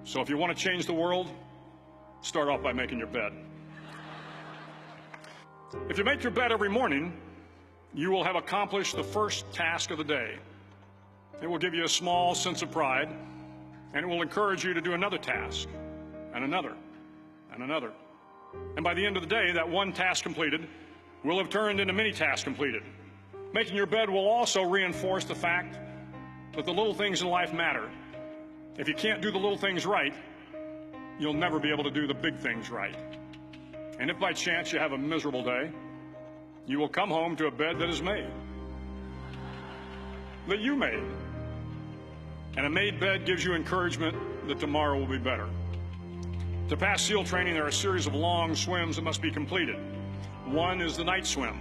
So if you want to change the world, start off by making your bed. If you make your bed every morning, you will have accomplished the first task of the day. It will give you a small sense of pride, and it will encourage you to do another task, and another, and another. And by the end of the day, that one task completed will have turned into many tasks completed. Making your bed will also reinforce the fact that the little things in life matter. If you can't do the little things right, you'll never be able to do the big things right. And if by chance you have a miserable day, you will come home to a bed that is made, that you made. And a made bed gives you encouragement that tomorrow will be better. To pass SEAL training, there are a series of long swims that must be completed. One is the night swim.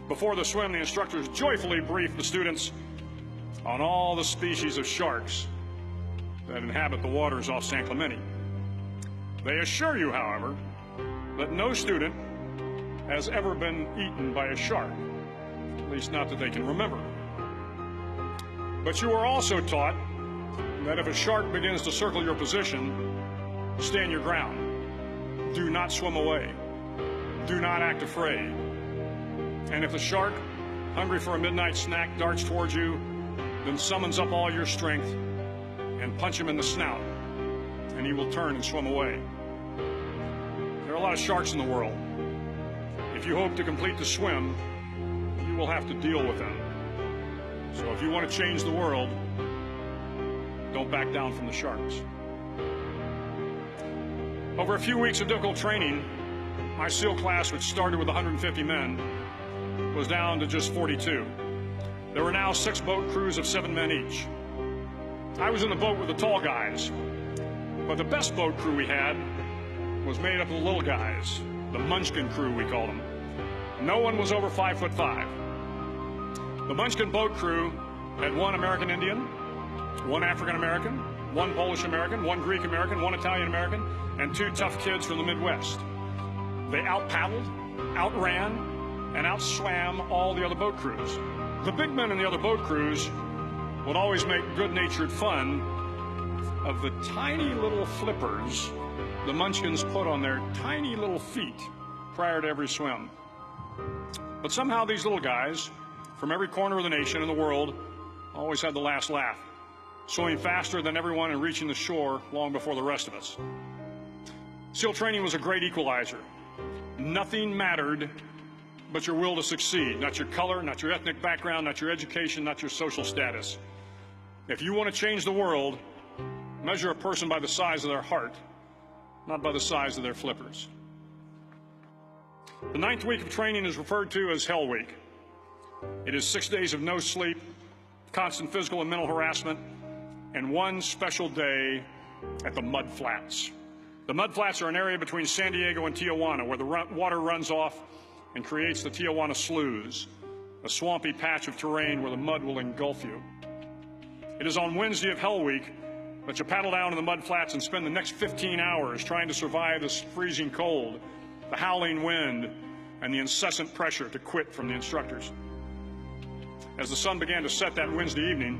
Before the swim, the instructors joyfully brief the students on all the species of sharks that inhabit the waters off San Clemente. They assure you, however, that no student has ever been eaten by a shark, at least not that they can remember. But you are also taught that if a shark begins to circle your position, stand your ground. Do not swim away. Do not act afraid. And if the shark, hungry for a midnight snack, darts towards you, then summons up all your strength and punch him in the snout, and he will turn and swim away. There are a lot of sharks in the world. If you hope to complete the swim, you will have to deal with them. So if you want to change the world, don't back down from the sharks. Over a few weeks of difficult training, my SEAL class, which started with 150 men, was down to just 42. There were now 6 boat crews of 7 men each. I was in the boat with the tall guys, but the best boat crew we had was made up of the little guys, the Munchkin crew, we called them. No one was over 5'5". The Munchkin boat crew had 1 American Indian, 1 African American, 1 Polish American, 1 Greek American, 1 Italian American, and 2 tough kids from the Midwest. They out-paddled, outran, and out-swam all the other boat crews. The big men in the other boat crews would always make good-natured fun of the tiny little flippers the Munchkins put on their tiny little feet prior to every swim. But somehow these little guys from every corner of the nation and the world always had the last laugh, swimming faster than everyone and reaching the shore long before the rest of us. SEAL training was a great equalizer. Nothing mattered but your will to succeed, not your color, not your ethnic background, not your education, not your social status. If you want to change the world, measure a person by the size of their heart, not by the size of their flippers. The 9th week of training is referred to as Hell Week. It is 6 days of no sleep, constant physical and mental harassment, and 1 special day at the Mud Flats. The Mud Flats are an area between San Diego and Tijuana where the water runs off and creates the Tijuana Sloughs, a swampy patch of terrain where the mud will engulf you. It is on Wednesday of Hell Week that you paddle down to the Mud Flats and spend the next 15 hours trying to survive this freezing cold, the howling wind, and the incessant pressure to quit from the instructors. As the sun began to set that Wednesday evening,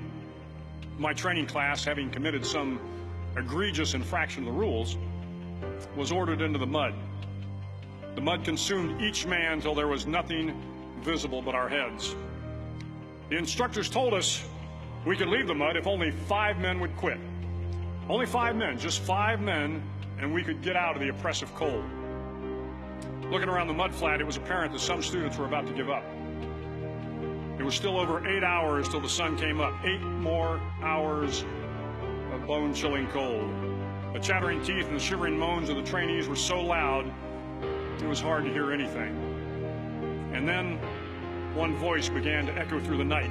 my training class, having committed some egregious infraction of the rules, was ordered into the mud. The mud consumed each man till there was nothing visible but our heads. The instructors told us we could leave the mud if only 5 men would quit. Only 5 men, just 5 men, and we could get out of the oppressive cold. Looking around the mud flat, it was apparent that some students were about to give up. It was still over 8 hours till the sun came up. 8 more hours of bone-chilling cold. The chattering teeth and the shivering moans of the trainees were so loud, it was hard to hear anything. And then one voice began to echo through the night.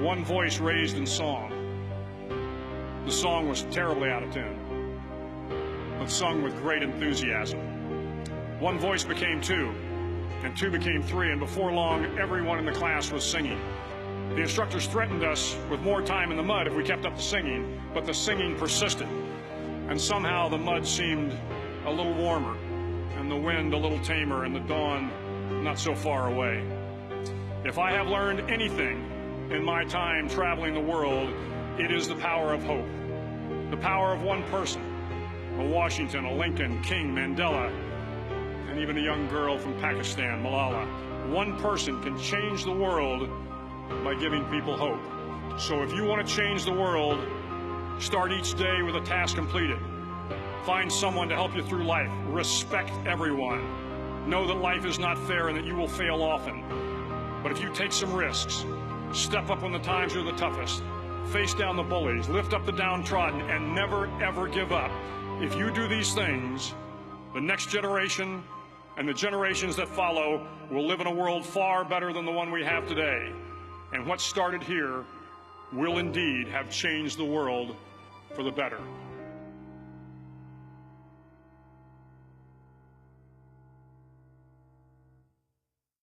One voice raised in song. The song was terribly out of tune, but sung with great enthusiasm. One voice became 2, and 2 became 3, and before long, everyone in the class was singing. The instructors threatened us with more time in the mud if we kept up the singing, but the singing persisted, and somehow the mud seemed a little warmer, and the wind a little tamer, and the dawn not so far away. If I have learned anything in my time traveling the world, it is the power of hope. The power of one person, a Washington, a Lincoln, King, Mandela, and even a young girl from Pakistan, Malala. One person can change the world by giving people hope. So if you want to change the world, start each day with a task completed. Find someone to help you through life. Respect everyone. Know that life is not fair and that you will fail often. But if you take some risks, step up when the times are the toughest, face down the bullies, lift up the downtrodden, and never, ever give up. If you do these things, the next generation and the generations that follow will live in a world far better than the one we have today. And what started here will indeed have changed the world for the better.